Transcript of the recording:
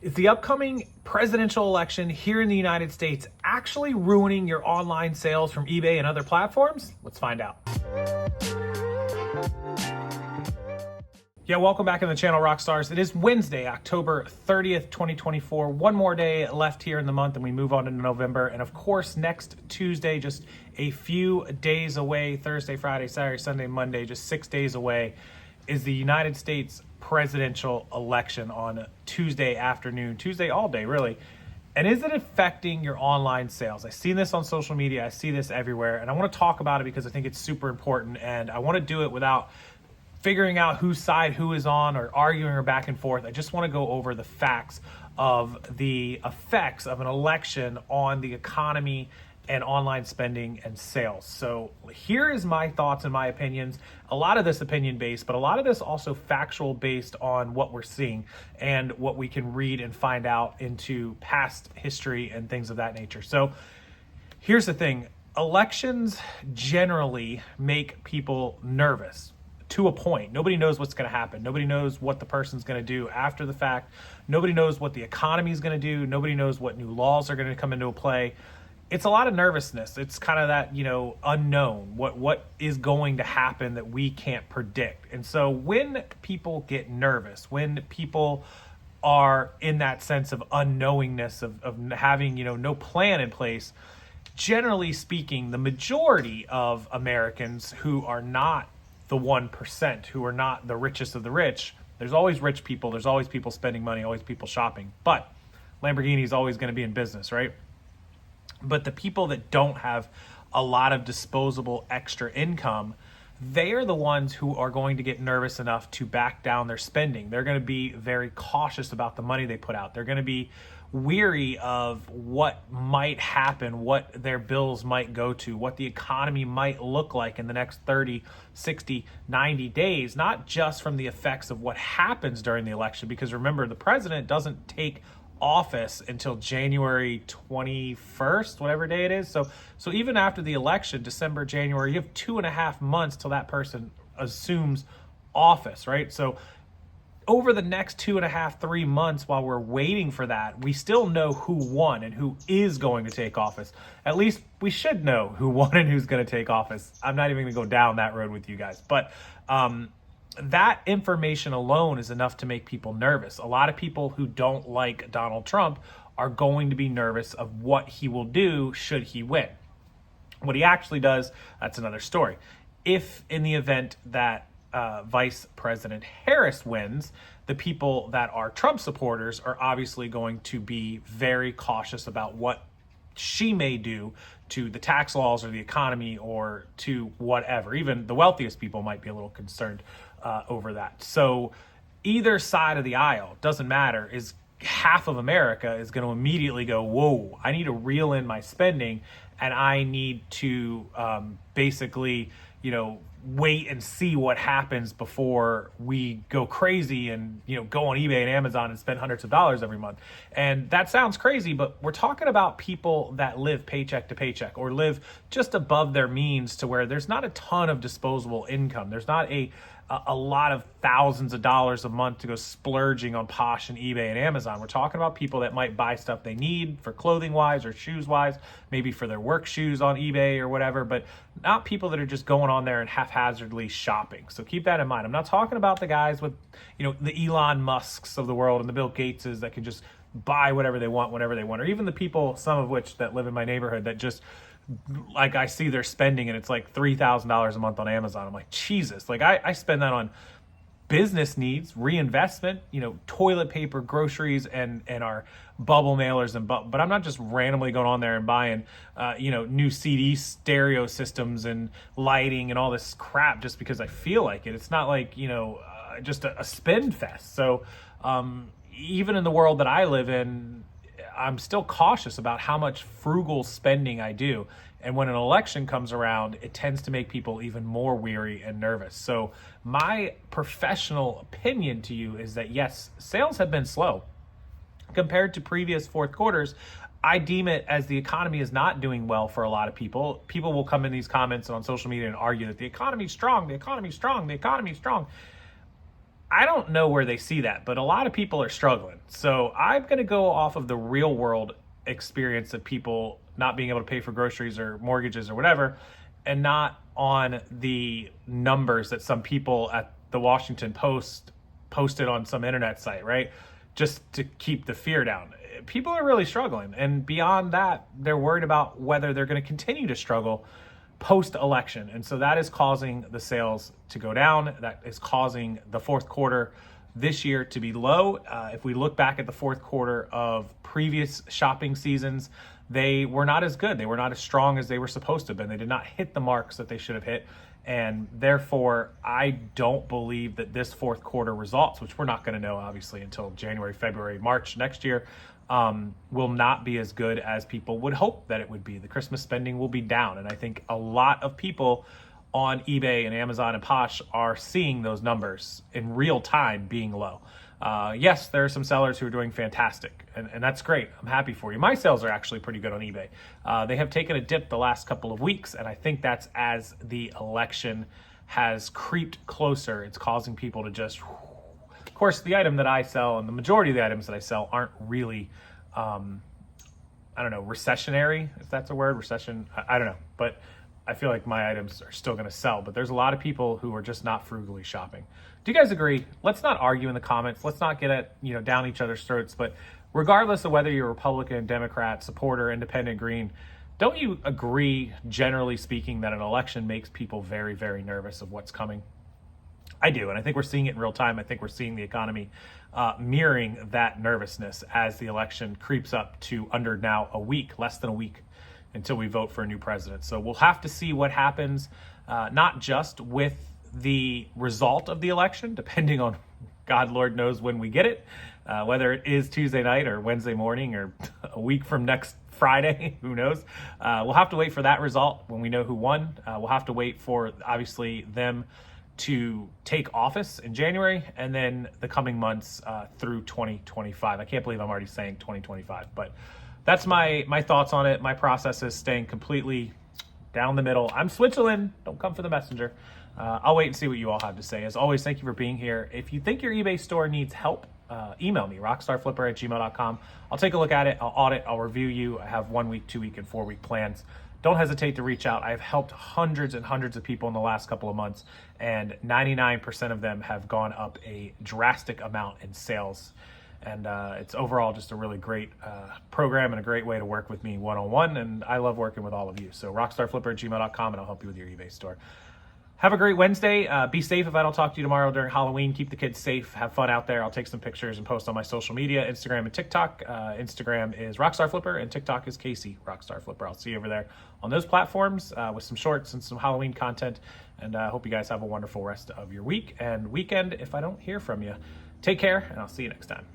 Is the upcoming presidential election here in the United States actually ruining your online sales from eBay and other platforms? Let's find out. Yeah, welcome back on the channel, Rockstars. It is Wednesday, October 30th, 2024. One more day left here in the month and we move on into November. And of course, next Tuesday, just a few days away, Thursday, Friday, Saturday, Sunday, Monday, just 6 days away, is the United States presidential election on Tuesday afternoon, Tuesday all day, really. And is it affecting your online sales? I've seen this on social media. I see this everywhere. And I want to talk about it because I think it's super important. And I want to do it without figuring out whose side who is on or arguing or back and forth. I just want to go over the facts of the effects of an election on the economy and online spending and sales. So here is my thoughts and my opinions. A lot of this opinion based, but a lot of this also factual based on what we're seeing and what we can read and find out into past history and things of that nature. So here's the thing. Elections generally make people nervous to a point. Nobody knows what's going to happen. Nobody knows what the person's going to do after the fact. Nobody knows what the economy is going to do. Nobody knows what new laws are going to come into play. It's a lot of nervousness. It's kind of that, unknown, what is going to happen that we can't predict. And so when people get nervous, when people are in that sense of unknowingness, of having, no plan in place, generally speaking, the majority of Americans who are not the 1%, who are not the richest of the rich, there's always rich people, there's always people spending money, always people shopping, but Lamborghini is always going to be in business, right? But the people that don't have a lot of disposable extra income, they are the ones who are going to get nervous enough to back down their spending. They're going to be very cautious about the money they put out. They're going to be weary of what might happen, what their bills might go to, what the economy might look like in the next 30, 60, 90 days, not just from the effects of what happens during the election. Because remember, the president doesn't take office until January 21st, whatever day it is. So even after the election, December, January, you have 2.5 months till that person assumes office, right? So over the next 2.5, 3 months while we're waiting for that, we still know who won and who is going to take office. At least we should know who won and who's going to take office. I'm not even going to go down that road with you guys, but that information alone is enough to make people nervous. A lot of people who don't like Donald Trump are going to be nervous of what he will do should he win. What he actually does, that's another story. If in the event that Vice President Harris wins, the people that are Trump supporters are obviously going to be very cautious about what she may do to the tax laws or the economy or to whatever. Even the wealthiest people might be a little concerned over that. So either side of the aisle, doesn't matter, is half of America is going to immediately go, whoa, I need to reel in my spending and I need to basically, wait and see what happens before we go crazy and, go on eBay and Amazon and spend hundreds of dollars every month. And that sounds crazy, but we're talking about people that live paycheck to paycheck or live just above their means to where there's not a ton of disposable income. There's not a lot of thousands of dollars a month to go splurging on Posh and eBay and Amazon. We're talking about people that might buy stuff they need for clothing wise or shoes wise, maybe for their work shoes on eBay or whatever, but not people that are just going on there and haphazardly shopping. So keep that in mind. I'm not talking about the guys with, the Elon Musks of the world and the Bill Gateses that can just buy whatever they want, whenever they want, or even the people, some of which that live in my neighborhood that just, like, I see their spending and it's like $3,000 a month on Amazon. I'm like, Jesus, like I spend that on business needs, reinvestment, toilet paper, groceries, and our bubble mailers, but I'm not just randomly going on there and buying, new CD stereo systems and lighting and all this crap just because I feel like it. It's not like, just a spend fest. So even in the world that I live in, I'm still cautious about how much frugal spending I do. And when an election comes around, it tends to make people even more weary and nervous. So my professional opinion to you is that yes, sales have been slow compared to previous fourth quarters. I deem it as the economy is not doing well for a lot of people. People will come in these comments and on social media and argue that the economy's strong, the economy's strong, the economy's strong. I don't know where they see that, but a lot of people are struggling. So I'm going to go off of the real world experience of people not being able to pay for groceries or mortgages or whatever, and not on the numbers that some people at the Washington Post posted on some internet site, right? Just to keep the fear down. People are really struggling. And beyond that, they're worried about whether they're going to continue to struggle post-election. And so that is causing the sales to go down. That is causing the fourth quarter this year to be low. If we look back at the fourth quarter of previous shopping seasons, they were not as good. They were not as strong as they were supposed to have been. They did not hit the marks that they should have hit. And therefore, I don't believe that this fourth quarter results, which we're not going to know obviously until January, February, March next year, will not be as good as people would hope that it would be. The Christmas spending will be down. And I think a lot of people on eBay and Amazon and Posh are seeing those numbers in real time being low. Yes, there are some sellers who are doing fantastic, and that's great. I'm happy for you. My sales are actually pretty good on eBay. They have taken a dip the last couple of weeks, and I think that's as the election has creeped closer. It's causing people to just, of course, the item that I sell and the majority of the items that I sell aren't really, I don't know, recessionary, if that's a word, recession, I don't know, but I feel like my items are still going to sell, but there's a lot of people who are just not frugally shopping. Do you guys agree? Let's not argue in the comments. Let's not get at, down each other's throats. But regardless of whether you're Republican, Democrat, supporter, independent, green, don't you agree, generally speaking, that an election makes people very, very nervous of what's coming? I do, and I think we're seeing it in real time. I think we're seeing the economy mirroring that nervousness as the election creeps up to under now a week, less than a week, until we vote for a new president. So we'll have to see what happens, not just with the result of the election, depending on God Lord knows when we get it, whether it is Tuesday night or Wednesday morning or a week from next Friday, who knows? We'll have to wait for that result when we know who won. We'll have to wait for, obviously, them to take office in January and then the coming months through 2025. I can't believe I'm already saying 2025, but that's my thoughts on it. My process is staying completely down the middle. I'm Switzerland. Don't come for the messenger. I'll wait and see what you all have to say. As always, thank you for being here. If you think your eBay store needs help, email me, rockstarflipper@gmail.com. I'll take a look at it. I'll audit. I'll review you. I have 1 week, 2 week, and 4 week plans. Don't hesitate to reach out. I've helped hundreds and hundreds of people in the last couple of months, and 99% of them have gone up a drastic amount in sales. And it's overall just a really great program and a great way to work with me one-on-one. And I love working with all of you. So rockstarflipper@gmail.com, and I'll help you with your eBay store. Have a great Wednesday. Be safe if I don't talk to you tomorrow during Halloween. Keep the kids safe. Have fun out there. I'll take some pictures and post on my social media, Instagram and TikTok. Instagram is Rockstarflipper and TikTok is Casey Rockstarflipper. I'll see you over there on those platforms with some shorts and some Halloween content. And I hope you guys have a wonderful rest of your week and weekend if I don't hear from you. Take care, and I'll see you next time.